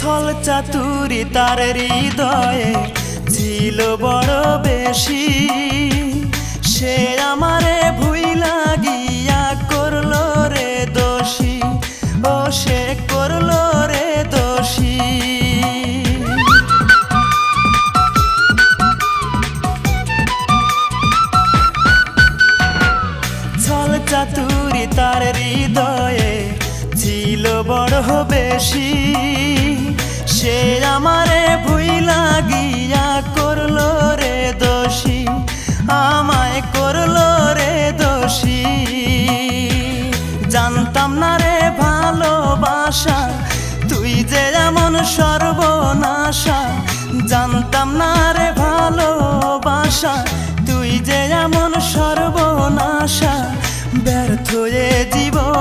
ছল চাতুরি তার হৃদয়ে ছিল বড় বেশি। সে আমারে ভুইলা গিয়া করলো রে দোষী, ও সে করলো রে দোষী। ছল চাতুরি তার হৃদয়ে ছিল বড় বেশি। সে আমারে ভুইলা গিয়া করলো রে দোষী, আমায় করলো রে দোষী। জানতাম না রে ভালোবাসা তুই যে এমন সর্বনাশা। জানতাম না রে ভালোবাসা তুই যে এমন সর্বনাশা। ব্যর্থ এ জীবন